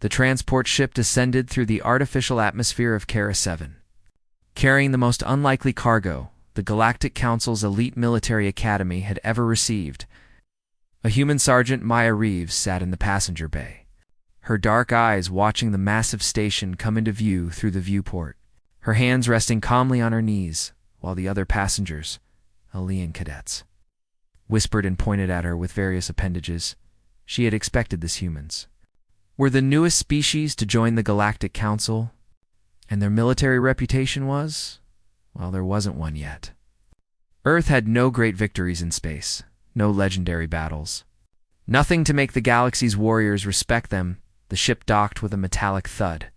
The transport ship descended through the artificial atmosphere of Kara 7. Carrying the most unlikely cargo the Galactic Council's elite military academy had ever received. A human sergeant, Maya Reeves, sat in the passenger bay, her dark eyes watching the massive station come into view through the viewport, her hands resting calmly on her knees, while the other passengers, Alien cadets, whispered and pointed at her with various appendages. She had expected this. Humans were the newest species to join the Galactic Council, and their military reputation was, well, there wasn't one yet. Earth had no great victories in space, no legendary battles. Nothing to make the galaxy's warriors respect them. The ship docked with a metallic thud.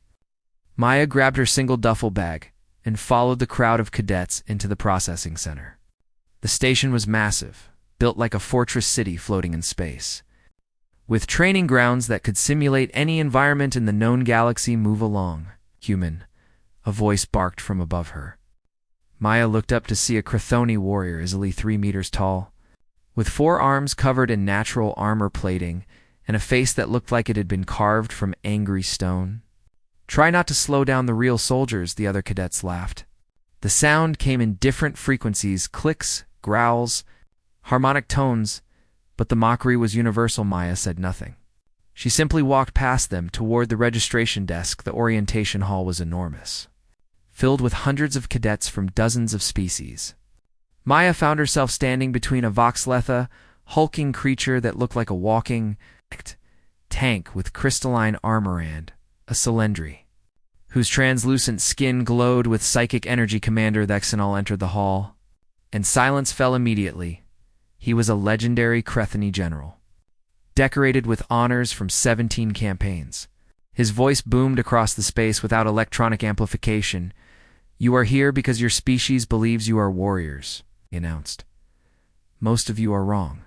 Maya grabbed her single duffel bag and followed the crowd of cadets into the processing center. The station was massive, built like a fortress city floating in space, with training grounds that could simulate any environment in the known galaxy. Move along, human, a voice barked from above her. Maya looked up to see a Chthoni warrior easily 3 meters tall, with 4 arms covered in natural armor plating and a face that looked like it had been carved from angry stone. Try not to slow down the real soldiers, the other cadets laughed. The sound came in different frequencies, clicks, growls, harmonic tones, but the mockery was universal. Maya said nothing. She simply walked past them toward the registration desk. The orientation hall was enormous, filled with hundreds of cadets from dozens of species. Maya found herself standing between a Voxletha, hulking creature that looked like a walking tank with crystalline armor, and a Cylindri, whose translucent skin glowed with psychic energy. Commander Thexanol entered the hall, and silence fell immediately. He was a legendary Chthoni general, decorated with honors from 17 campaigns. His voice boomed across the space without electronic amplification. "You are here because your species believes you are warriors," he announced. "Most of you are wrong.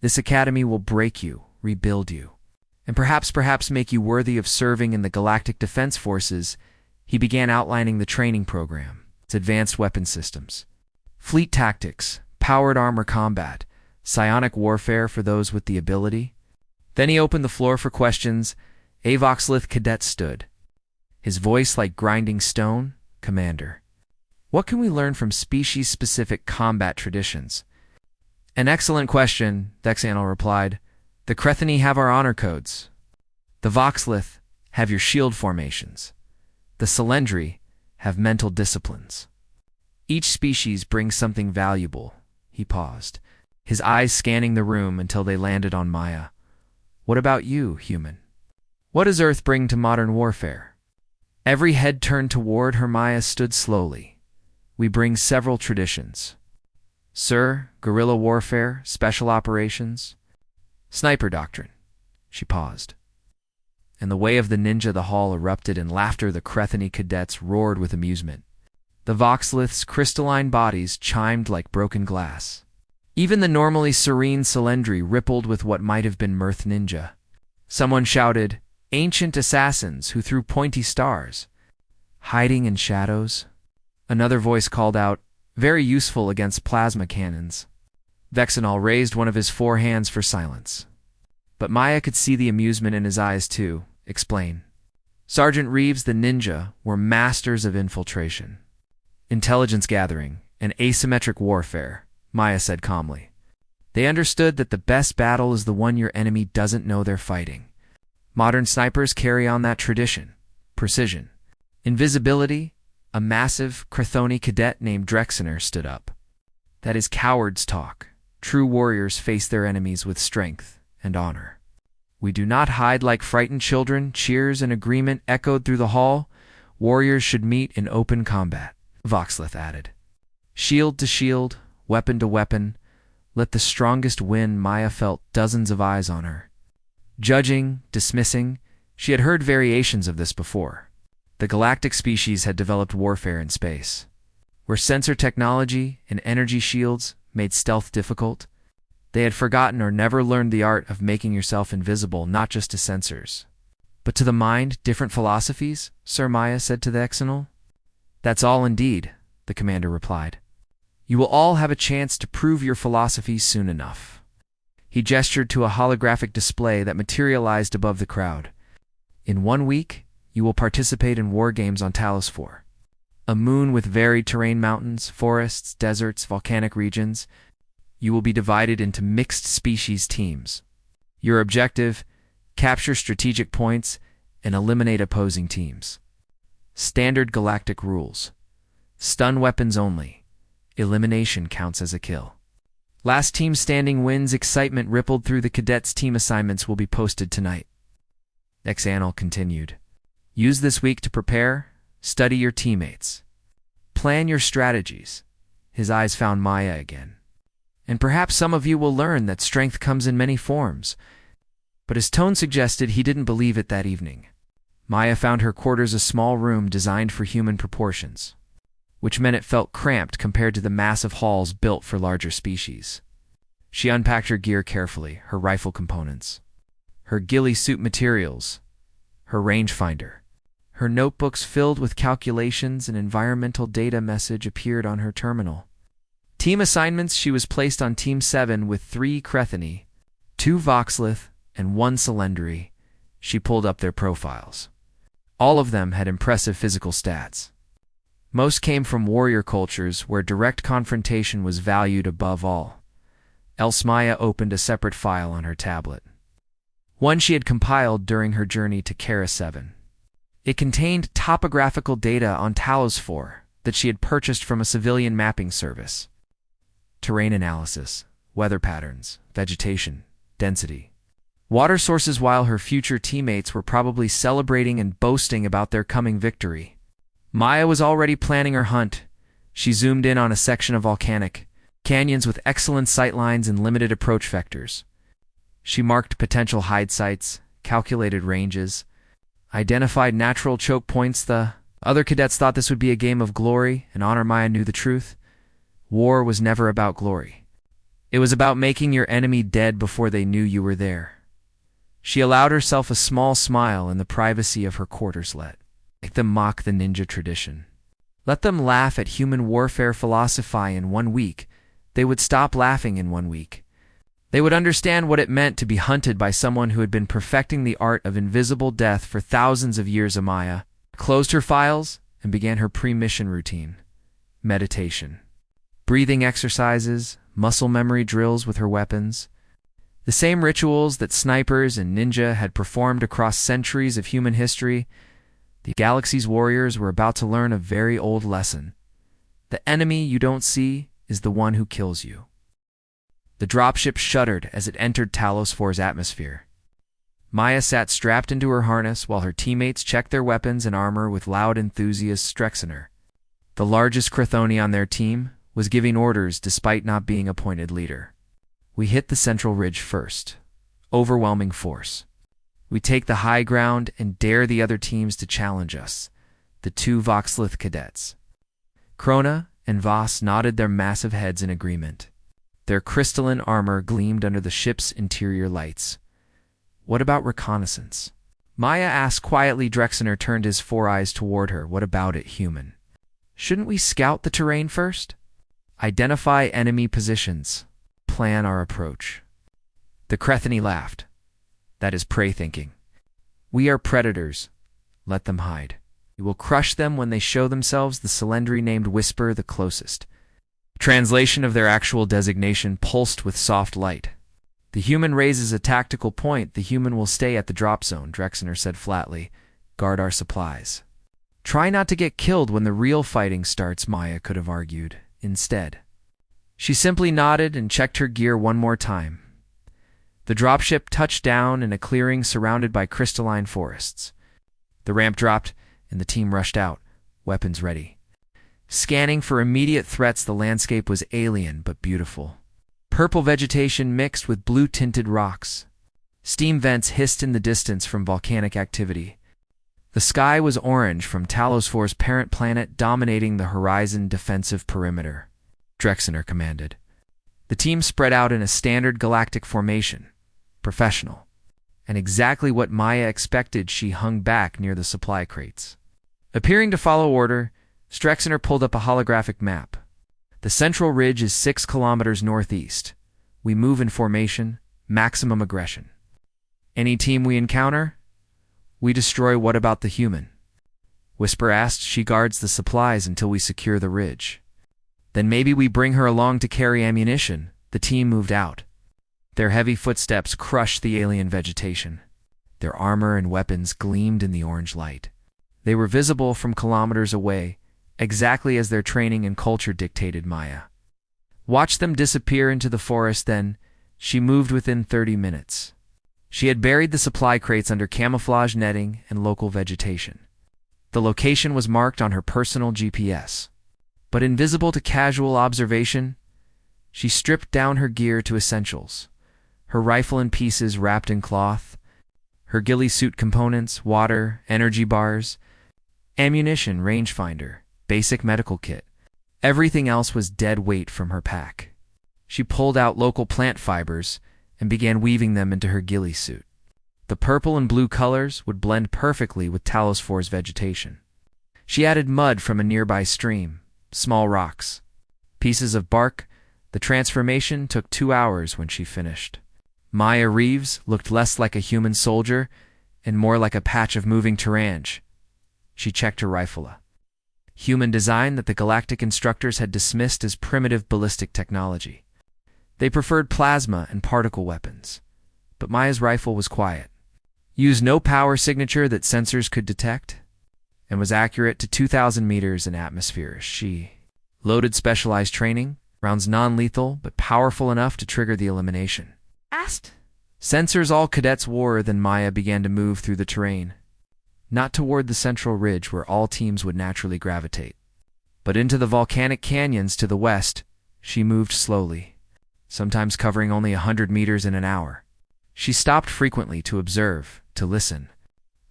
This academy will break you, rebuild you, and perhaps make you worthy of serving in the Galactic Defense Forces." He began outlining the training program, its advanced weapon systems, fleet tactics, powered armor combat, psionic warfare for those with the ability. Then he opened the floor for questions. A Voxlith cadet stood, his voice like grinding stone. "Commander, what can we learn from species-specific combat traditions?" "An excellent question," Thexanol replied. "The Chthoni have our honor codes. The Voxlith have your shield formations. The Cylindri have mental disciplines. Each species brings something valuable." He paused, his eyes scanning the room until they landed on Maya. "What about you, human? What does Earth bring to modern warfare?" Every head turned toward her. Maya stood slowly. "We bring several traditions, sir. Guerrilla warfare, special operations, sniper doctrine." She paused. In the way of the ninja, the hall erupted in laughter. The Chthoni cadets roared with amusement. The Voxlith's crystalline bodies chimed like broken glass. Even the normally serene Cylindri rippled with what might have been mirth. "Ninja," someone shouted. "Ancient assassins who threw pointy stars, hiding in shadows." Another voice called out, "Very useful against plasma cannons." Thexanol raised one of his 4 hands for silence, but Maya could see the amusement in his eyes too. "Explain." Sergeant Reeves, the ninja, were masters of infiltration, intelligence gathering, and asymmetric warfare, Maya said calmly. "They understood that the best battle is the one your enemy doesn't know they're fighting. Modern snipers carry on that tradition. Precision, invisibility." A massive Chthoni cadet named Drexener stood up. "That is cowards' talk. True warriors face their enemies with strength and honor. We do not hide like frightened children." Cheers and agreement echoed through the hall. "Warriors should meet in open combat," Voxlith added. "Shield to shield, weapon to weapon. Let the strongest win." Maya felt dozens of eyes on her, judging, dismissing. She had heard variations of this before. The galactic species had developed warfare in space, where sensor technology and energy shields made stealth difficult. They had forgotten or never learned the art of making yourself invisible, not just to sensors, but to the mind. "Different philosophies, Sir," Maya said to the Exenol. "That's all indeed," the commander replied. "You will all have a chance to prove your philosophies soon enough." He gestured to a holographic display that materialized above the crowd. In 1 week, you will participate in war games on Talos 4, a moon with varied terrain: mountains, forests, deserts, volcanic regions. You will be divided into mixed species teams. Your objective: capture strategic points and eliminate opposing teams. Standard galactic rules: stun weapons only. Elimination counts as a kill. Last team standing wins. Excitement rippled through the cadets. Team assignments will be posted tonight. Exanal continued. Use this week to prepare, study your teammates, plan your strategies. His eyes found Maya again. And perhaps some of you will learn that strength comes in many forms. But his tone suggested he didn't believe it that evening. Maya found her quarters a small room designed for human proportions, which meant it felt cramped compared to the massive halls built for larger species. She unpacked her gear carefully: her rifle components, her ghillie suit materials, her rangefinder. Her notebooks filled with calculations and environmental data. Message appeared on her terminal. Team assignments: she was placed on Team 7 with 3 Crethini, 2 Voxlith, and 1 Cylindri. She pulled up their profiles. All of them had impressive physical stats. Most came from warrior cultures where direct confrontation was valued above all. Else Maya opened a separate file on her tablet, one she had compiled during her journey to Kara 7. It contained topographical data on Talos 4 that she had purchased from a civilian mapping service. Terrain analysis, weather patterns, vegetation, density, water sources. While her future teammates were probably celebrating and boasting about their coming victory, Maya was already planning her hunt. She zoomed in on a section of volcanic canyons with excellent sightlines and limited approach vectors. She marked potential hide sites, calculated ranges, identified natural choke points. The other cadets thought this would be a game of glory and honor. Maya knew the truth. War was never about glory. It was about making your enemy dead before they knew you were there. She allowed herself a small smile in the privacy of her quarters. Let them mock the ninja tradition. Let them laugh at human warfare philosophy. In 1 week, they would stop laughing. In 1 week, they would understand what it meant to be hunted by someone who had been perfecting the art of invisible death for thousands of years. Amaya closed her files and began her pre-mission routine: meditation, breathing exercises, muscle memory drills with her weapons. The same rituals that snipers and ninja had performed across centuries of human history. The galaxy's warriors were about to learn a very old lesson: the enemy you don't see is the one who kills you. The dropship shuddered as it entered Talos 4's atmosphere. Maya sat strapped into her harness while her teammates checked their weapons and armor with loud enthusiast. Strexener, the largest Crethoni on their team, was giving orders despite not being appointed leader. We hit the central ridge first. Overwhelming force. We take the high ground and dare the other teams to challenge us. The 2 Voxlith cadets, Krona and Voss, nodded their massive heads in agreement. Their crystalline armor gleamed under the ship's interior lights. What about reconnaissance? Maya asked quietly. Drexener turned his 4 eyes toward her. What about it, human? Shouldn't we scout the terrain first? Identify enemy positions. Plan our approach. The Crethini laughed. That is prey thinking. We are predators. Let them hide. We will crush them when they show themselves. The Cylindri named Whisper the closest. Translation of their actual designation pulsed with soft light. The human raises a tactical point. The human will stay at the drop zone, Drexener said flatly. Guard our supplies. Try not to get killed when the real fighting starts, Maya could have argued. Instead, she simply nodded and checked her gear one more time. The dropship touched down in a clearing surrounded by crystalline forests. The ramp dropped, and the team rushed out, weapons ready. Scanning for immediate threats, the landscape was alien but beautiful. Purple vegetation mixed with blue-tinted rocks. Steam vents hissed in the distance from volcanic activity. The sky was orange from Talos 4's parent planet, dominating the horizon defensive perimeter. Drexener commanded. The team spread out in a standard galactic formation. Professional. And exactly what Maya expected. She hung back near the supply crates. Appearing to follow order, Strexener pulled up a holographic map. The central ridge is 6 kilometers northeast. We move in formation, maximum aggression. Any team we encounter, We destroy, what about the human? Whisper asked. She guards the supplies until we secure the ridge. Then maybe we bring her along to carry ammunition. The team moved out. Their heavy footsteps crushed the alien vegetation. Their armor and weapons gleamed in the orange light. They were visible from kilometers away, exactly as their training and culture dictated. Maya watched them disappear into the forest. Then she moved within 30 minutes. She had buried the supply crates under camouflage netting and local vegetation. The location was marked on her personal GPS. But invisible to casual observation, she stripped down her gear to essentials. Her rifle in pieces wrapped in cloth, her ghillie suit components, water, energy bars, ammunition, rangefinder, basic medical kit. Everything else was dead weight from her pack. She pulled out local plant fibers and began weaving them into her ghillie suit. The purple and blue colors would blend perfectly with Talos 4's vegetation. She added mud from a nearby stream, small rocks, pieces of bark. The transformation took 2 hours when she finished. Maya Reeves looked less like a human soldier and more like a patch of moving terrain. She checked her rifle. Human design that the galactic instructors had dismissed as primitive ballistic technology. They preferred plasma and particle weapons. But Maya's rifle was quiet, used no power signature that sensors could detect, and was accurate to 2,000 meters in atmosphere. She loaded specialized training, rounds non-lethal but powerful enough to trigger the elimination. Sensors all cadets wore. Then Maya began to move through the terrain, not toward the central ridge where all teams would naturally gravitate, but into the volcanic canyons to the west. She moved slowly, sometimes covering only 100 meters in an hour. She stopped frequently to observe, to listen,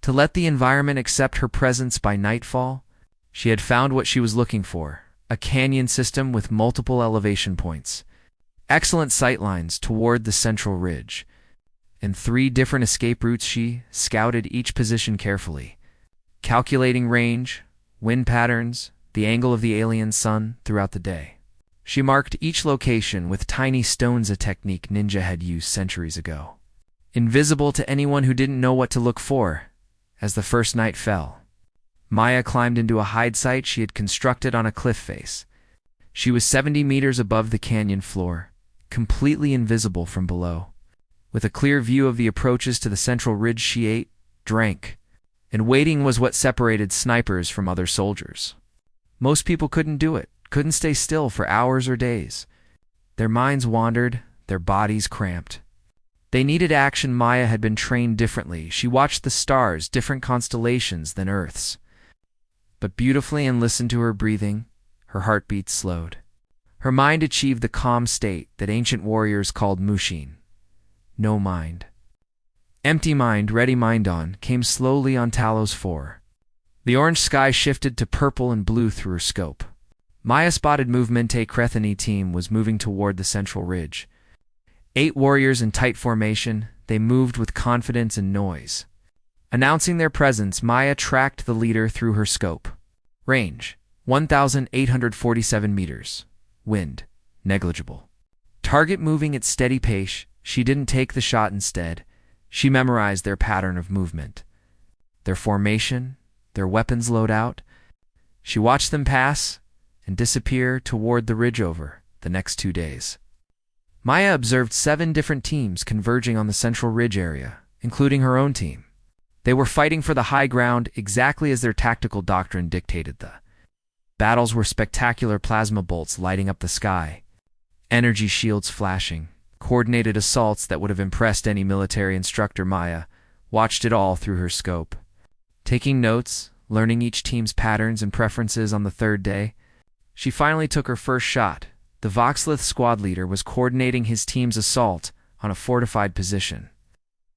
to let the environment accept her presence. By nightfall, she had found what she was looking for, a canyon system with multiple elevation points, excellent sightlines toward the central ridge, and 3 different escape routes. She scouted each position carefully, calculating range, wind patterns, the angle of the alien sun throughout the day. She marked each location with tiny stones, a technique ninja had used centuries ago, invisible to anyone who didn't know what to look for. As the first night fell, Maya climbed into a hide site she had constructed on a cliff face. She was 70 meters above the canyon floor, completely invisible from below. With a clear view of the approaches to the central ridge, she ate, drank, and waiting was what separated snipers from other soldiers. Most people couldn't do it, couldn't stay still for hours or days. Their minds wandered, their bodies cramped. They needed action. Maya had been trained differently. She watched the stars, different constellations than Earth's, but beautifully, and listened to her breathing. Her heartbeat slowed. Her mind achieved the calm state that ancient warriors called mushin. No mind. Empty mind, ready mind on, came slowly on Talos 4. The orange sky shifted to purple and blue through her scope. Maya spotted movement. A Crethany team was moving toward the central ridge. 8 warriors in tight formation, they moved with confidence and noise. Announcing their presence, Maya tracked the leader through her scope. Range, 1,847 meters. Wind, negligible. Target moving at steady pace. She didn't take the shot. Instead, she memorized their pattern of movement, their formation, their weapons loadout. She watched them pass and disappear toward the ridge. Over the next 2 days, Maya observed 7 different teams converging on the central ridge area, including her own team. They were fighting for the high ground exactly as their tactical doctrine dictated. The battles were spectacular, plasma bolts lighting up the sky, energy shields flashing, coordinated assaults that would have impressed any military instructor. Maya watched it all through her scope, taking notes, learning each team's patterns and preferences. On the 3rd day, she finally took her first shot. The Voxlith squad leader was coordinating his team's assault on a fortified position.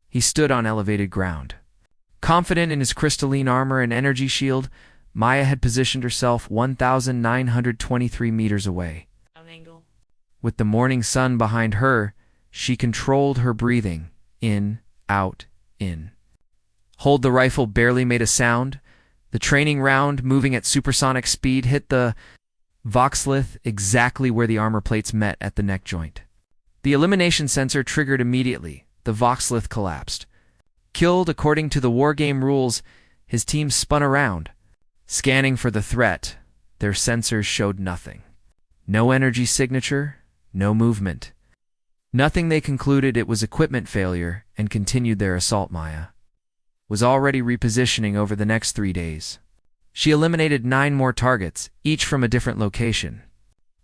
He stood on elevated ground. Confident in his crystalline armor and energy shield, Maya had positioned herself 1,923 meters away. With the morning sun behind her, she controlled her breathing. In, out, in. Hold the rifle barely made a sound. The training round, moving at supersonic speed, hit the Voxlith exactly where the armor plates met at the neck joint. The elimination sensor triggered immediately. The Voxlith collapsed. Killed according to the wargame rules, his team spun around. Scanning for the threat, their sensors showed nothing. No energy signature, no movement. Nothing. They concluded it was equipment failure and continued their assault. Maya was already repositioning over the next 3 days. She eliminated 9 more targets, each from a different location,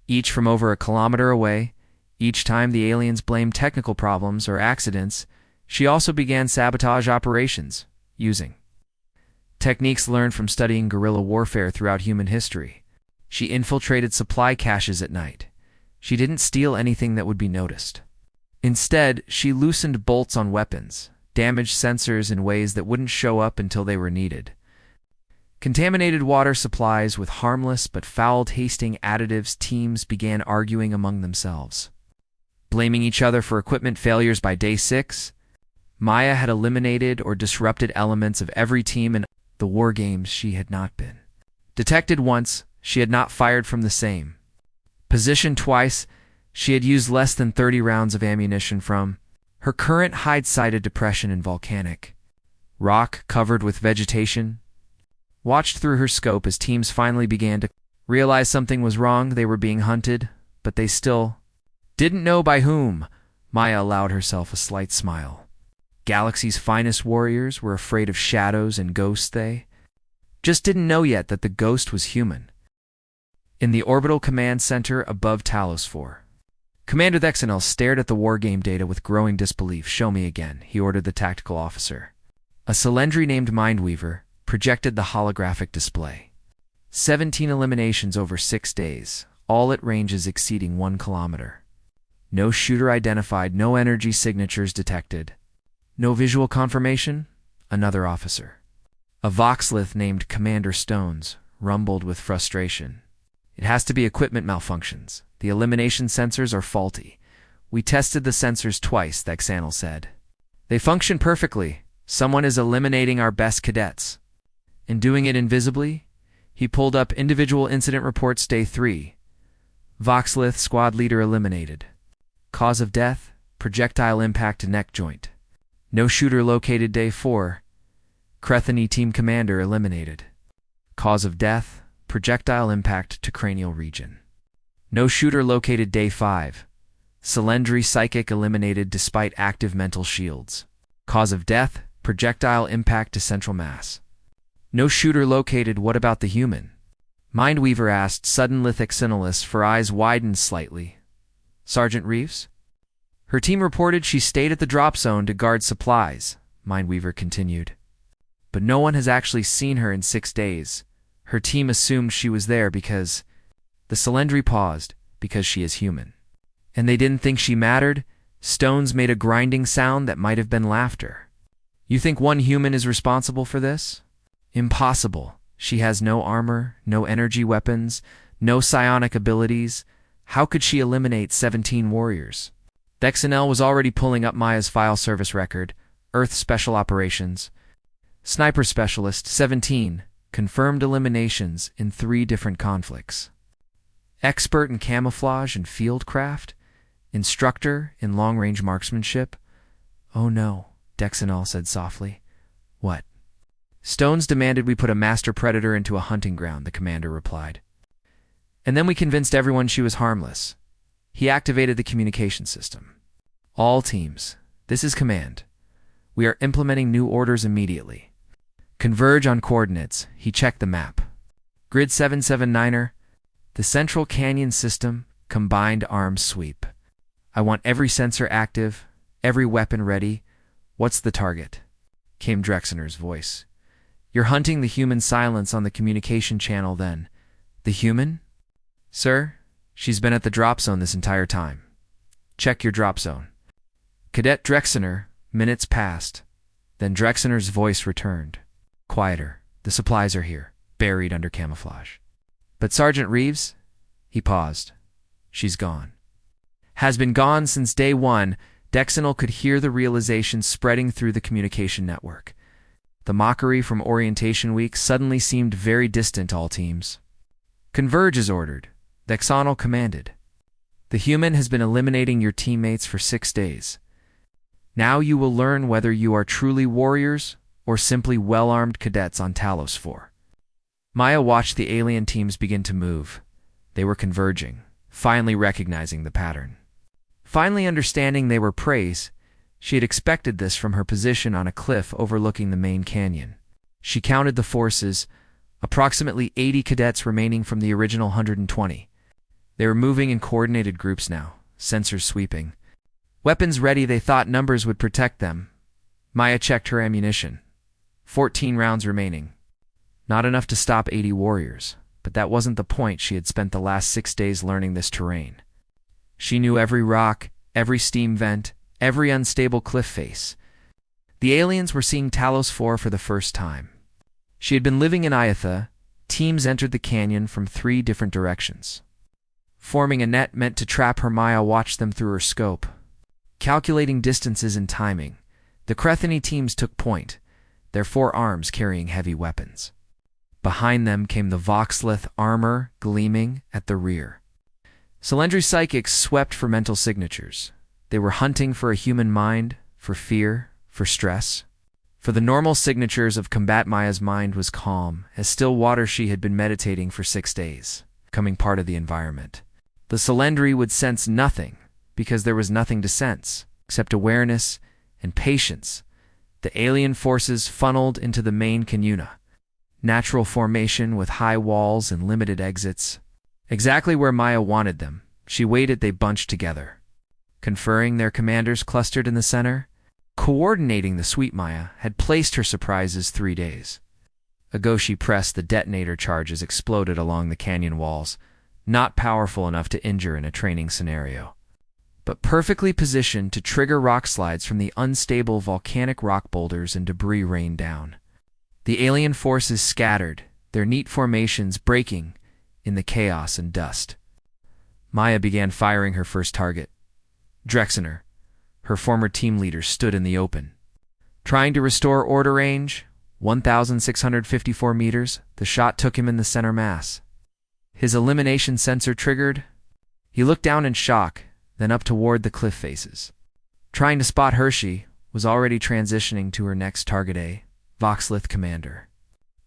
each from over a kilometer away. Each time the aliens blamed technical problems or accidents, she also began sabotage operations, using techniques learned from studying guerrilla warfare throughout human history. She infiltrated supply caches at night. She didn't steal anything that would be noticed. Instead, she loosened bolts on weapons, damaged sensors in ways that wouldn't show up until they were needed, contaminated water supplies with harmless but foul-tasting additives. Teams began arguing among themselves, blaming each other for equipment failures. By day 6, Maya had eliminated or disrupted elements of every team in the war games. She had not been detected once. She had not fired from the same position twice. She had used less than 30 rounds of ammunition from her current hide-sided depression in volcanic rock covered with vegetation. Watched through her scope as teams finally began to realize something was wrong. They were being hunted, but they still didn't know by whom. Maya allowed herself a slight smile. Galaxy's finest warriors were afraid of shadows and ghosts. They just didn't know yet that the ghost was human. In the orbital command center above Talos 4, Commander Thexanel stared at the wargame data with growing disbelief. "Show me again," he ordered the tactical officer. A Cylindri named Mindweaver projected the holographic display. 17 eliminations over 6 days, all at ranges exceeding 1 kilometer. No shooter identified, no energy signatures detected. No visual confirmation? Another officer, a Voxlith named Commander Stones, rumbled with frustration. "It has to be equipment malfunctions. The elimination sensors are faulty. We tested the sensors twice," Thexanel said. "They function perfectly. Someone is eliminating our best cadets and doing it invisibly." He pulled up individual incident reports. Day 3. Voxlith squad leader eliminated. Cause of death, projectile impact to neck joint. No shooter located. Day 4. Crethany team commander eliminated. Cause of death, projectile impact to cranial region. No shooter located. Day 5. Cylindri psychic eliminated despite active mental shields. Cause of death, projectile impact to central mass. No shooter located. What about the human? Mindweaver asked. Sudden Thexanelus for eyes widened slightly. "Sergeant Reeves?" "Her team reported she stayed at the drop zone to guard supplies," Mindweaver continued. "But no one has actually seen her in 6 days. Her team assumed she was there because..." The Cylindri paused. "Because she is human. And they didn't think she mattered?" Stones made a grinding sound that might have been laughter. "You think one human is responsible for this? Impossible. She has no armor, no energy weapons, no psionic abilities. How could she eliminate 17 warriors?" Thexanel was already pulling up Maya's file service record. Earth Special Operations. Sniper Specialist, 17. Confirmed eliminations in 3 different conflicts. Expert in camouflage and fieldcraft. Instructor in long-range marksmanship. "Oh no," Thexanel said softly. "What?" "Stones demanded we put a master predator into a hunting ground," the commander replied. "And then we convinced everyone she was harmless." He activated the communication system. "All teams, this is command. We are implementing new orders immediately. Converge on coordinates." He checked the map. "Grid 779er, the Central Canyon System, combined arms sweep. I want every sensor active, every weapon ready. What's the target?" came Drexener's voice. "You're hunting the human." Silence on the communication channel then. "The human?" "Sir, she's been at the drop zone this entire time. Check your drop zone." "Cadet Drexener." Minutes passed. Then Drexener's voice returned. Quieter. "The supplies are here, buried under camouflage." "But Sergeant Reeves?" He paused. "She's gone." "Has been gone since day 1. Drexener could hear the realization spreading through the communication network. The mockery from orientation week suddenly seemed very distant. "All teams, converge as ordered," Drexener commanded. "The human has been eliminating your teammates for 6 days. Now you will learn whether you are truly warriors or simply well-armed cadets on Talos 4. Maya watched the alien teams begin to move. They were converging, finally recognizing the pattern. Finally understanding they were preys, she had expected this from her position on a cliff overlooking the main canyon. She counted the forces, approximately 80 cadets remaining from the original 120. They were moving in coordinated groups now, sensors sweeping. Weapons ready, they thought numbers would protect them. Maya checked her ammunition. 14 rounds remaining. Not enough to stop 80 warriors, but that wasn't the point. She had spent the last 6 days learning this terrain. She knew every rock, every steam vent, every unstable cliff face. The aliens were seeing Talos 4 for the first time. She had been living in Iatha. Teams entered the canyon from 3 different directions. Forming a net meant to trap her, Maya watched them through her scope. Calculating distances and timing, the Crethany teams took point, their 4 arms carrying heavy weapons. Behind them came the Voxlith, armor gleaming at the rear. Cylindri psychics swept for mental signatures. They were hunting for a human mind, for fear, for stress. For the normal signatures of combat, Maya's mind was calm, as still water. She had been meditating for 6 days, becoming part of the environment. The Cylindri would sense nothing, because there was nothing to sense, except awareness and patience. The alien forces funneled into the main canyuna. Natural formation with high walls and limited exits. Exactly where Maya wanted them. She waited. They bunched together. Conferring, their commanders clustered in the center. Coordinating the sweep, Maya had placed her surprises 3 days ago. She pressed the detonator. Charges exploded along the canyon walls, not powerful enough to injure in a training scenario, but perfectly positioned to trigger rock slides from the unstable volcanic rock boulders, and debris rained down. The alien forces scattered, their neat formations breaking in the chaos and dust. Maya began firing her first target. Drexener, her former team leader, stood in the open. Trying to restore order range, 1,654 meters, the shot took him in the center mass. His elimination sensor triggered. He looked down in shock, then up toward the cliff faces. Trying to spot Hershey, was already transitioning to her next target, a Voxlith commander.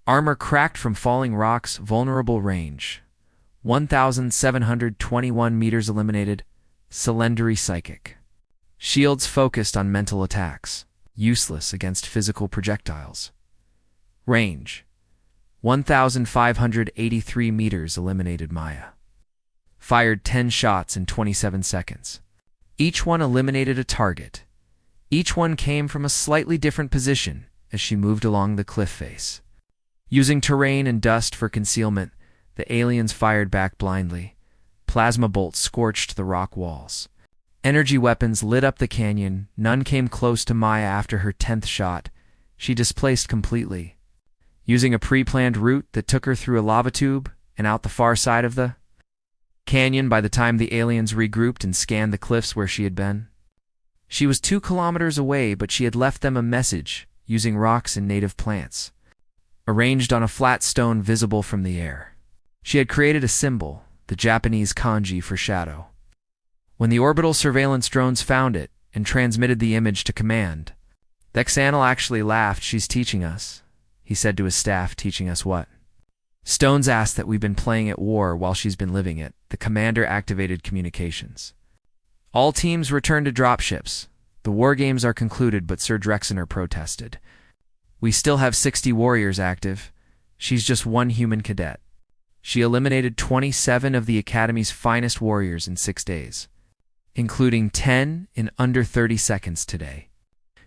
Armor cracked from falling rocks, vulnerable range. 1,721 meters eliminated. Cylindri psychic. Shields focused on mental attacks, useless against physical projectiles. Range. 1,583 meters eliminated. Maya fired 10 shots in 27 seconds. Each one eliminated a target. Each one came from a slightly different position as she moved along the cliff face. Using terrain and dust for concealment, the aliens fired back blindly. Plasma bolts scorched the rock walls. Energy weapons lit up the canyon. None came close to Maya after her 10th shot. She displaced completely, using a pre-planned route that took her through a lava tube and out the far side of the canyon. By the time the aliens regrouped and scanned the cliffs where she had been, she was 2 kilometers away, but she had left them a message using rocks and native plants, arranged on a flat stone visible from the air. She had created a symbol, the Japanese kanji for shadow. When the orbital surveillance drones found it and transmitted the image to command, Dexanal actually laughed. "She's teaching us," he said to his staff. "Teaching us what?" "Stone's asked that we've been playing at war while she's been living it." The commander activated communications. All teams returned to dropships. "The war games are concluded," but Sir Drexener protested. "We still have 60 warriors active. She's just one human cadet." She eliminated 27 of the Academy's finest warriors in 6 days, including 10 in under 30 seconds today.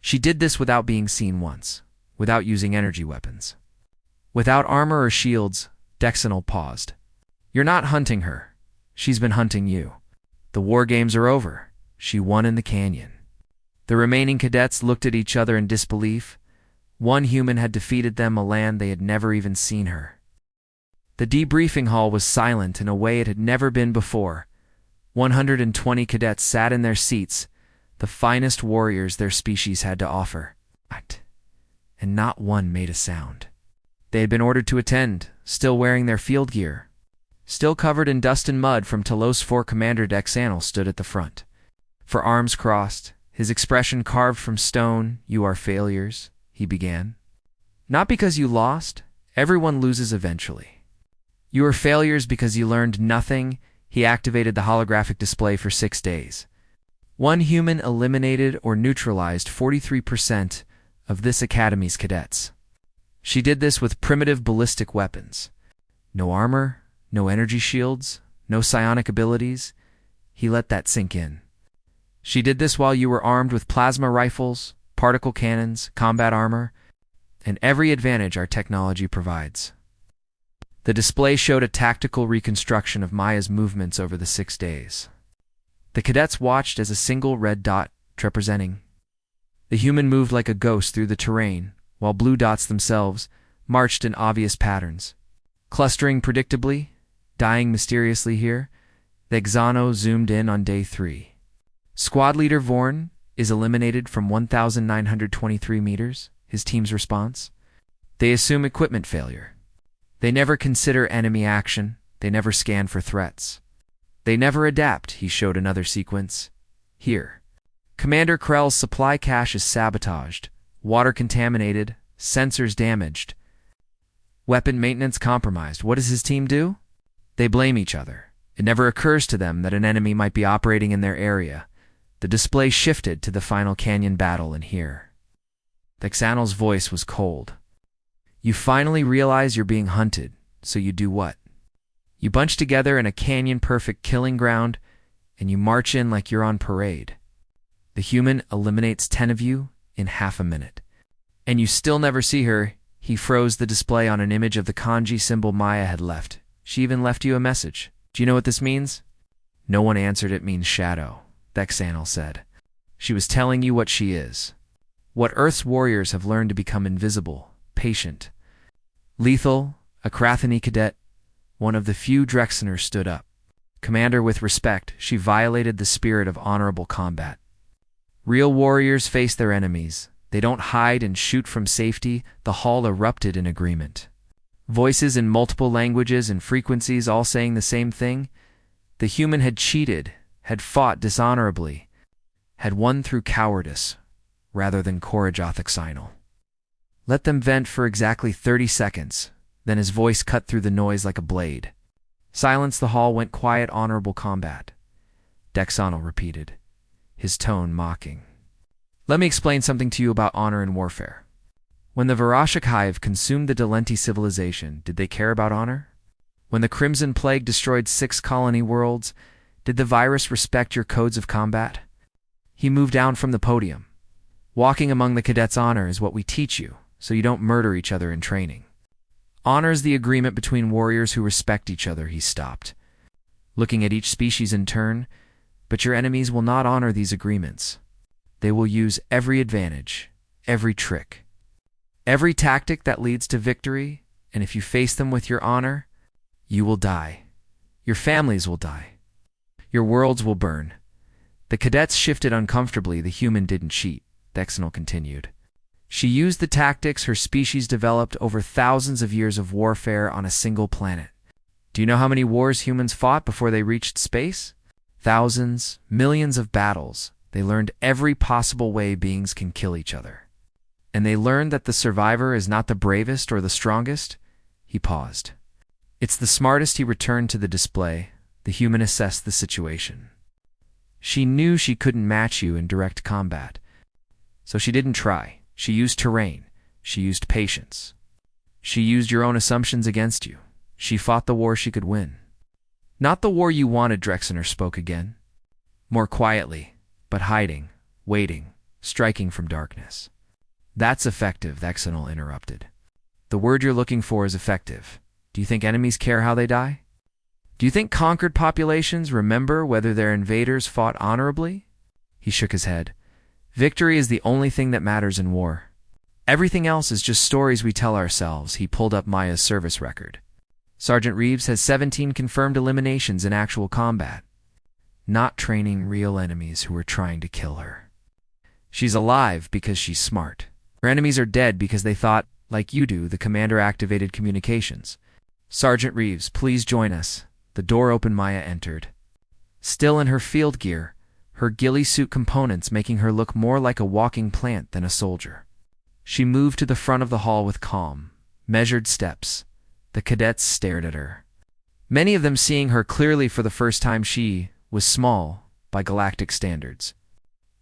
She did this without being seen once, without using energy weapons, without armor or shields. Dexanal paused. "You're not hunting her. She's been hunting you. The war games are over. She won in the canyon." The remaining cadets looked at each other in disbelief. One human had defeated them, a land they had never even seen her. The debriefing hall was silent in a way it had never been before. 120 cadets sat in their seats, the finest warriors their species had to offer. And not one made a sound. They had been ordered to attend, still wearing their field gear. Still covered in dust and mud from Talos 4, Commander Dexanal stood at the front. For arms crossed, his expression carved from stone. "You are failures," he began. "Not because you lost. Everyone loses eventually. You are failures because you learned nothing." He activated the holographic display for 6 days. One human eliminated or neutralized 43% of this academy's cadets. She did this with primitive ballistic weapons. No armor, no energy shields, no psionic abilities. He let that sink in. She did this while you were armed with plasma rifles, particle cannons, combat armor, and every advantage our technology provides. The display showed a tactical reconstruction of Maya's movements over the 6 days. The cadets watched as a single red dot, representing. The human moved like a ghost through the terrain, while blue dots themselves marched in obvious patterns. Clustering predictably, dying mysteriously here, the Xano zoomed in on day 3. Squad leader Vorn is eliminated from 1,923 meters, his team's response. They assume equipment failure. They never consider enemy action. They never scan for threats. They never adapt, he showed another sequence. Here. Commander Krell's supply cache is sabotaged, water contaminated, sensors damaged, weapon maintenance compromised. What does his team do? They blame each other. It never occurs to them that an enemy might be operating in their area. The display shifted to the final canyon battle, and here. The Xanal's voice was cold. You finally realize you're being hunted, so you do what? You bunch together in a canyon-perfect killing ground, and you march in like you're on parade. The human eliminates 10 of you in half a minute. And you still never see her. He froze the display on an image of the kanji symbol Maya had left. She even left you a message. Do you know what this means? No one answered. It means shadow, Xanal said. She was telling you what she is. What Earth's warriors have learned to become invisible, patient, lethal. A Krathani cadet, one of the few Drexeners, stood up. Commander, with respect, she violated the spirit of honorable combat. Real warriors face their enemies. They don't hide and shoot from safety. The hall erupted in agreement. Voices in multiple languages and frequencies all saying the same thing. The human had cheated, had fought dishonorably, had won through cowardice rather than courage. Xanal. Let them vent for exactly 30 seconds. Then his voice cut through the noise like a blade. Silence. The hall went quiet. Honorable combat, Xanal repeated, his tone mocking. Let me explain something to you about honor in warfare. When the Varashik Hive consumed the Delenti civilization, did they care about honor? When the Crimson Plague destroyed 6 colony worlds, did the virus respect your codes of combat? He moved down from the podium. Walking among the cadets. Honor is what we teach you, so you don't murder each other in training. Honor is the agreement between warriors who respect each other. He stopped, looking at each species in turn. But your enemies will not honor these agreements. They will use every advantage, every trick, every tactic that leads to victory, and if you face them with your honor, you will die. Your families will die. Your worlds will burn. The cadets shifted uncomfortably. The human didn't cheat, Xanal continued. She used the tactics her species developed over thousands of years of warfare on a single planet. Do you know how many wars humans fought before they reached space? Thousands, millions of battles. They learned every possible way beings can kill each other. And they learned that the survivor is not the bravest or the strongest. He paused. It's the smartest. He returned to the display. The human assessed the situation. She knew she couldn't match you in direct combat. So she didn't try. She used terrain. She used patience. She used your own assumptions against you. She fought the war she could win. Not the war you wanted. Drexener spoke again. More quietly, but hiding, waiting, striking from darkness. That's effective, Xanal interrupted. The word you're looking for is effective. Do you think enemies care how they die? Do you think conquered populations remember whether their invaders fought honorably? He shook his head. Victory is the only thing that matters in war. Everything else is just stories we tell ourselves. He pulled up Maya's service record. Sergeant Reeves has 17 confirmed eliminations in actual combat, not training real enemies who are trying to kill her. She's alive because she's smart. Her enemies are dead because they thought, like you do. The commander activated communications. Sergeant Reeves, please join us. The door opened. Maya entered. Still in her field gear, her her ghillie suit components making her look more like a walking plant than a soldier. She moved to the front of the hall with calm, measured steps. The cadets stared at her, many of them seeing her clearly for the first time. She was small by galactic standards.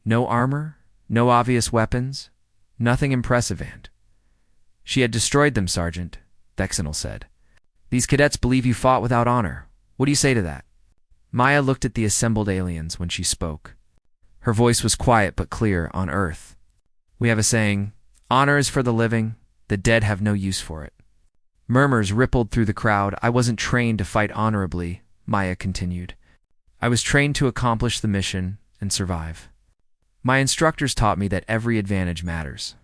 No armor, no obvious weapons, nothing impressive, and she had destroyed them, Sergeant, Thexanel said. These cadets believe you fought without honor. What do you say to that? Maya looked at the assembled aliens when she spoke. Her voice was quiet but clear. On Earth, we have a saying, honor is for the living, the dead have no use for it. Murmurs rippled through the crowd. I wasn't trained to fight honorably, Maya continued. I was trained to accomplish the mission and survive. My instructors taught me that every advantage matters.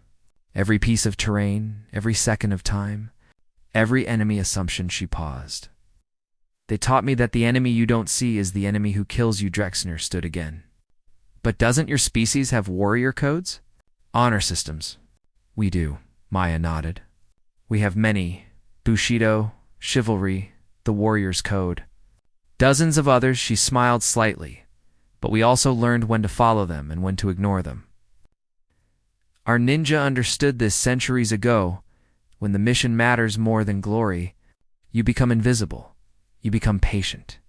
Every piece of terrain, every second of time, every enemy assumption. She paused. They taught me that the enemy you don't see is the enemy who kills you. Drexner stood again. But doesn't your species have warrior codes? Honor systems. We do, Maya nodded. We have many. Bushido, chivalry, the warrior's code. Dozens of others. She smiled slightly. But we also learned when to follow them and when to ignore them. Our ninja understood this centuries ago. When the mission matters more than glory, you become invisible. You become patient.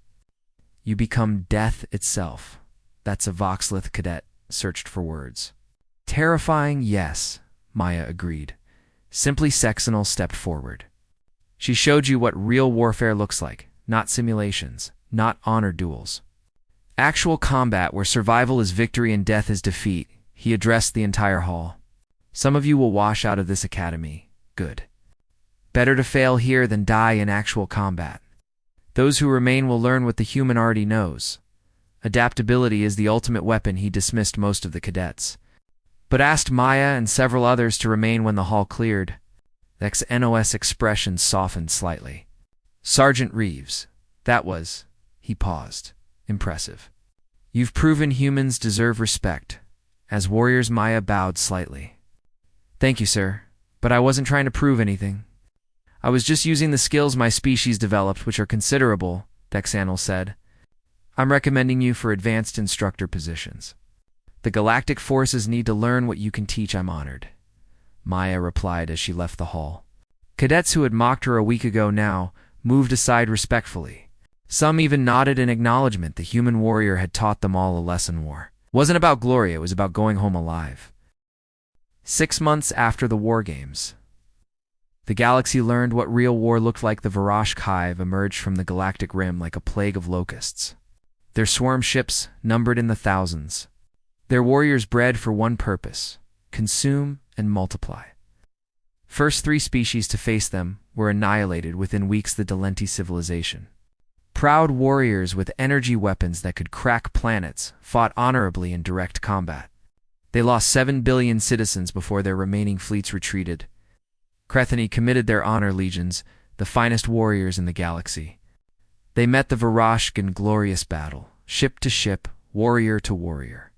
You become death itself. That's a Voxlith cadet searched for words. Terrifying, yes, Maya agreed. Simply Sexenal stepped forward. She showed you what real warfare looks like, not simulations, not honor duels. Actual combat where survival is victory and death is defeat. He addressed the entire hall. Some of you will wash out of this academy. Good. Better to fail here than die in actual combat. Those who remain will learn what the human already knows. Adaptability is the ultimate weapon. He dismissed most of the cadets, but asked Maya and several others to remain when the hall cleared. XNOS expression softened slightly. Sergeant Reeves, that was, he paused, impressive. You've proven humans deserve respect. As warriors, Maya bowed slightly. Thank you, sir, but I wasn't trying to prove anything. I was just using the skills my species developed, which are considerable, Thexanel said. I'm recommending you for advanced instructor positions. The galactic forces need to learn what you can teach. I'm honored, Maya replied as she left the hall. Cadets who had mocked her a week ago now moved aside respectfully. Some even nodded in acknowledgement. The human warrior had taught them all a lesson. War wasn't about glory, it was about going home alive. 6 months after the War Games, the galaxy learned what real war looked like. The Varashk hive emerged from the galactic rim like a plague of locusts. Their swarm ships numbered in the thousands. Their warriors bred for one purpose: consume and multiply. First 3 species to face them were annihilated within weeks. The Delenti civilization. Proud warriors with energy weapons that could crack planets fought honorably in direct combat. They lost 7 billion citizens before their remaining fleets retreated. Crethany committed their honor legions, the finest warriors in the galaxy. They met the Varashk in glorious battle, ship to ship, warrior to warrior.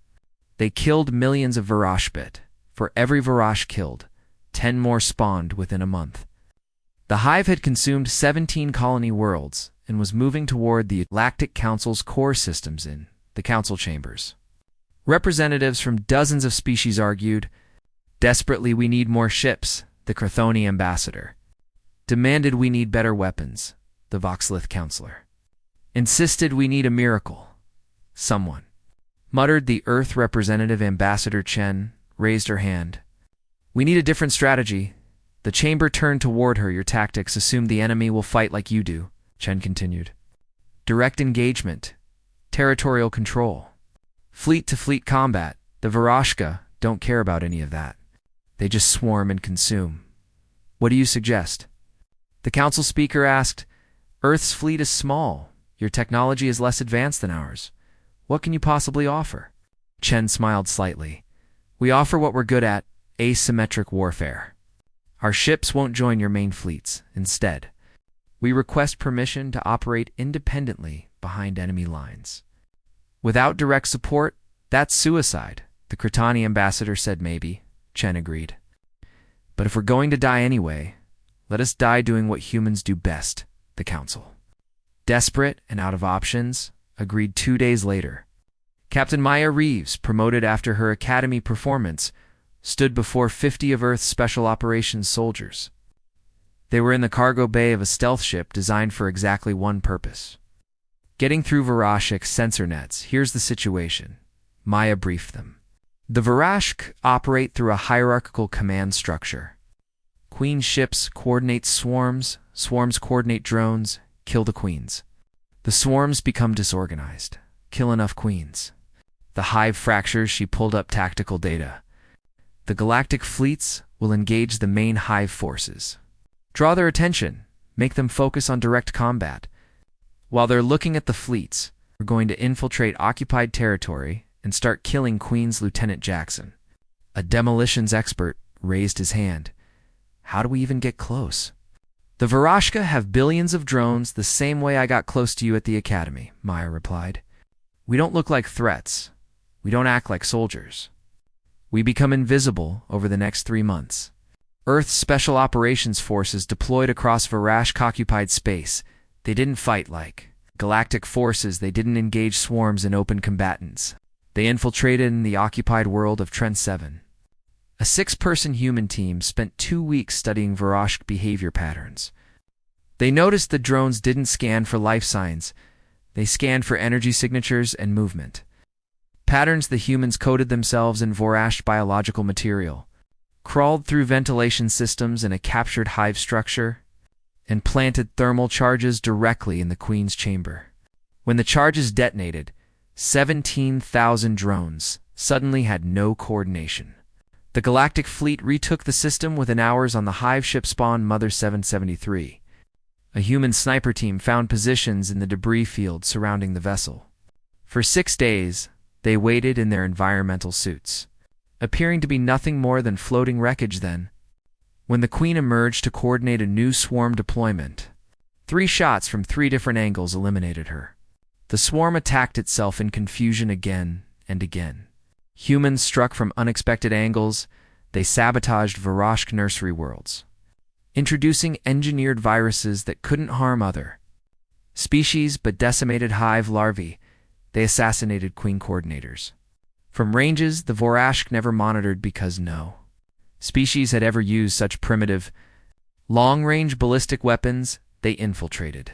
They killed millions of Varashbit. For every Varashk killed, 10 more spawned within a month. The hive had consumed 17 colony worlds and was moving toward the Galactic Council's core systems in the council chambers. Representatives from dozens of species argued, desperately we need more ships. The Crethoni ambassador demanded we need better weapons. The Voxlith counselor insisted we need a miracle. Someone muttered. The Earth representative, Ambassador Chen, raised her hand. We need a different strategy. The chamber turned toward her. Your tactics assume the enemy will fight like you do, Chen continued. Direct engagement, territorial control, fleet-to-fleet combat. The Varashka don't care about any of that. They just swarm and consume. What do you suggest? The council speaker asked. Earth's fleet is small. Your technology is less advanced than ours. What can you possibly offer? Chen smiled slightly. We offer what we're good at, asymmetric warfare. Our ships won't join your main fleets. Instead, we request permission to operate independently behind enemy lines. Without direct support, that's suicide, the Cretani ambassador said. Maybe, Chen agreed. But if we're going to die anyway, let us die doing what humans do best, the council, desperate and out of options, agreed. 2 days later, Captain Maya Reeves, promoted after her Academy performance, stood before 50 of Earth's Special Operations soldiers. They were in the cargo bay of a stealth ship designed for exactly one purpose: getting through Varashik's sensor nets. Here's the situation, Maya briefed them. The Varashk operate through a hierarchical command structure. Queen ships coordinate swarms, swarms coordinate drones, kill the queens. The swarms become disorganized. Kill enough queens. The hive fractures. She pulled up tactical data. The galactic fleets will engage the main hive forces. Draw their attention. Make them focus on direct combat. While they're looking at the fleets, we're going to infiltrate occupied territory and start killing Queen's Lieutenant Jackson. A demolitions expert raised his hand. How do we even get close? The Varashka have billions of drones the same way I got close to you at the Academy, Maya replied. We don't look like threats. We don't act like soldiers. We become invisible over the next 3 months. Earth's Special Operations Forces deployed across Varashk-occupied space. They didn't fight like galactic forces. They didn't engage swarms and open combatants. They infiltrated in the occupied world of Trent 7. A 6-person human team spent 2 weeks studying Varashk behavior patterns. They noticed the drones didn't scan for life signs. They scanned for energy signatures and movement. Patterns the humans coded themselves in Varashk biological material, crawled through ventilation systems in a captured hive structure, and planted thermal charges directly in the Queen's chamber. When the charges detonated, 17,000 drones suddenly had no coordination. The Galactic Fleet retook the system within hours on the hive ship spawn Mother 773. A human sniper team found positions in the debris field surrounding the vessel. For 6 days, they waited in their environmental suits, appearing to be nothing more than floating wreckage then. When the Queen emerged to coordinate a new swarm deployment, 3 shots from 3 different angles eliminated her. The swarm attacked itself in confusion again and again. Humans struck from unexpected angles. They sabotaged Varashk nursery worlds, introducing engineered viruses that couldn't harm other species but decimated hive larvae. They assassinated Queen coordinators. From ranges the Varashk never monitored because no species had ever used such primitive, long-range ballistic weapons. They infiltrated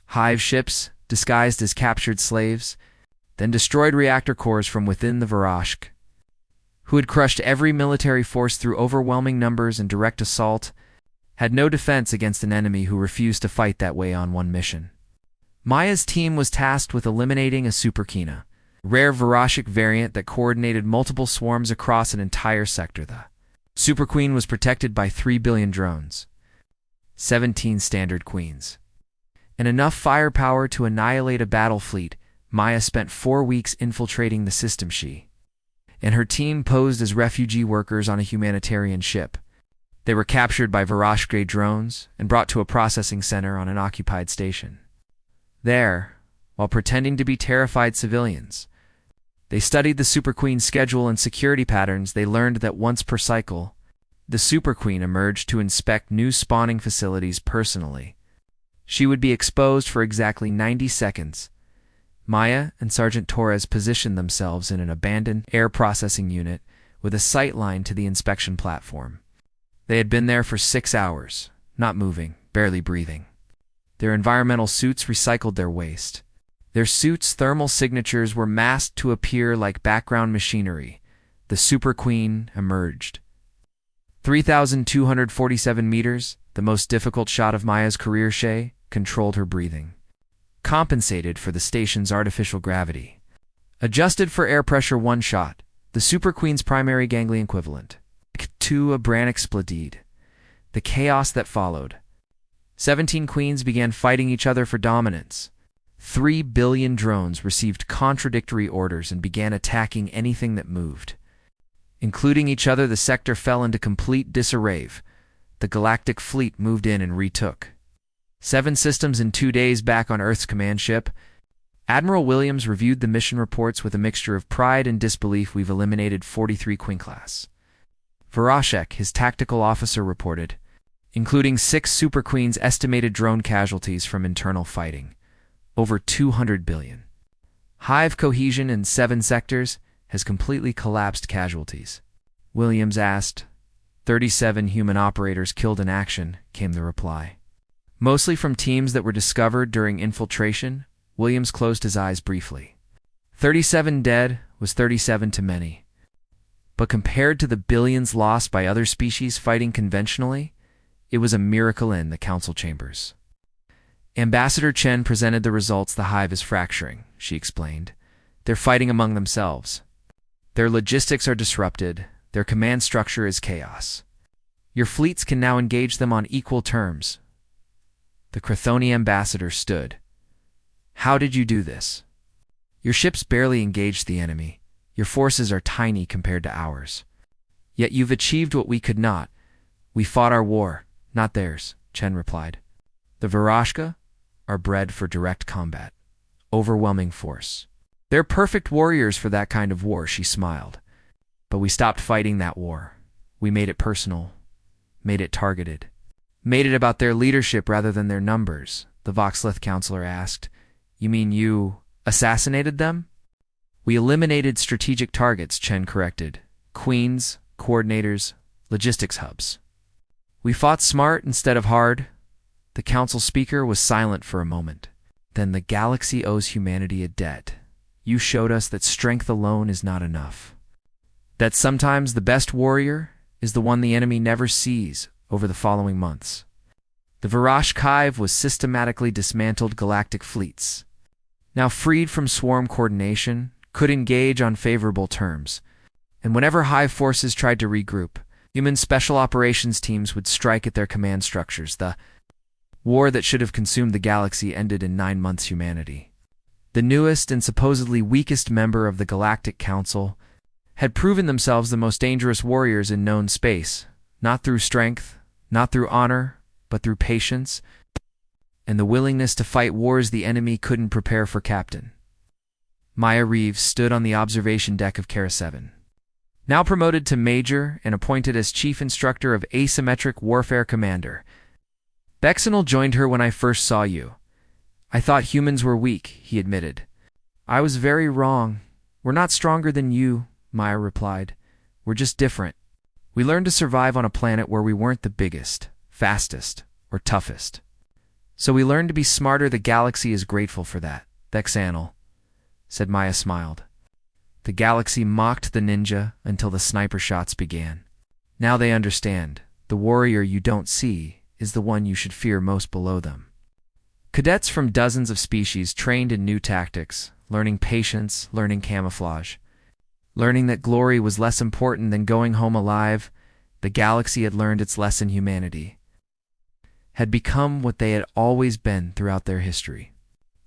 hive ships disguised as captured slaves, then destroyed reactor cores from within the Varashk, who had crushed every military force through overwhelming numbers and direct assault, had no defense against an enemy who refused to fight that way on one mission. Maya's team was tasked with eliminating a Superkina, rare Varashik variant that coordinated multiple swarms across an entire sector. The Superqueen was protected by 3 billion drones, 17 standard queens, and enough firepower to annihilate a battle fleet. Maya spent 4 weeks infiltrating the system. She and her team posed as refugee workers on a humanitarian ship. They were captured by Varashk drones and brought to a processing center on an occupied station. There, while pretending to be terrified civilians, they studied the Superqueen's schedule and security patterns. They learned that once per cycle, the Superqueen emerged to inspect new spawning facilities personally. She would be exposed for exactly 90 seconds. Maya and Sergeant Torres positioned themselves in an abandoned air processing unit with a sight line to the inspection platform. They had been there for 6 hours, not moving, barely breathing. Their environmental suits recycled their waste. Their suits' thermal signatures were masked to appear like background machinery. The Super Queen emerged. 3,247 meters, the most difficult shot of Maya's career. She controlled her breathing, compensated for the station's artificial gravity, adjusted for air pressure. 1 shot, the Super Queen's primary ganglion equivalent. To a Brannick Splendid. The chaos that followed. 17 queens began fighting each other for dominance. 3 billion drones received contradictory orders and began attacking anything that moved, including each other. The sector fell into complete disarray. The Galactic Fleet moved in and retook 7 systems in 2 days. Back on Earth's command ship, Admiral Williams reviewed the mission reports with a mixture of pride and disbelief. We've eliminated 43 Queen-class Varashek, his tactical officer reported, including 6 Super Queens. Estimated drone casualties from internal fighting, over 200 billion. Hive cohesion in 7 sectors has completely collapsed. Casualties. Williams asked. 37 human operators killed in action, came the reply. Mostly from teams that were discovered during infiltration. Williams closed his eyes briefly. 37 dead was 37 too many. But compared to the billions lost by other species fighting conventionally, it was a miracle in the council chambers. Ambassador Chen presented the results. The hive is fracturing, she explained. They're fighting among themselves. Their logistics are disrupted. Their command structure is chaos. Your fleets can now engage them on equal terms. The Chthoni ambassador stood. How did you do this? Your ships barely engaged the enemy. Your forces are tiny compared to ours. Yet you've achieved what we could not. We fought our war, not theirs, Chen replied. The Varashka are bred for direct combat. Overwhelming force. They're perfect warriors for that kind of war, she smiled. But we stopped fighting that war. We made it personal. Made it targeted. Made it about their leadership rather than their numbers, the Voxlith counselor asked. You mean you assassinated them? We eliminated strategic targets, Chen corrected. Queens, coordinators, logistics hubs. We fought smart instead of hard. The council speaker was silent for a moment. Then the galaxy owes humanity a debt. You showed us that strength alone is not enough. That sometimes the best warrior is the one the enemy never sees. Over the following months, the Varashk Hive was systematically dismantled. Galactic fleets, now freed from swarm coordination, could engage on favorable terms. And whenever Hive forces tried to regroup, human special operations teams would strike at their command structures. The war that should have consumed the galaxy ended in 9 months. Humanity, the newest and supposedly weakest member of the Galactic Council, had proven themselves the most dangerous warriors in known space, not through strength, not through honor, but through patience and the willingness to fight wars the enemy couldn't prepare for. Captain Maya Reeves stood on the observation deck of Kara 7. Now promoted to Major and appointed as Chief Instructor of Asymmetric Warfare Commander. Bexenal joined her when I first saw you. I thought humans were weak, he admitted. I was very wrong. We're not stronger than you, Maya replied. We're just different. We learned to survive on a planet where we weren't the biggest, fastest, or toughest. So we learned to be smarter. The galaxy is grateful for that, Bexanal, said. Maya smiled. The galaxy mocked the ninja until the sniper shots began. Now they understand. The warrior you don't see is the one you should fear most below them. Cadets from dozens of species trained in new tactics, learning patience, learning camouflage. Learning that glory was less important than going home alive. The galaxy had learned its lesson. Humanity had become what they had always been throughout their history.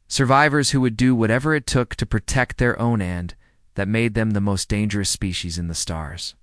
Survivors who would do whatever it took to protect their own, and that made them the most dangerous species in the stars.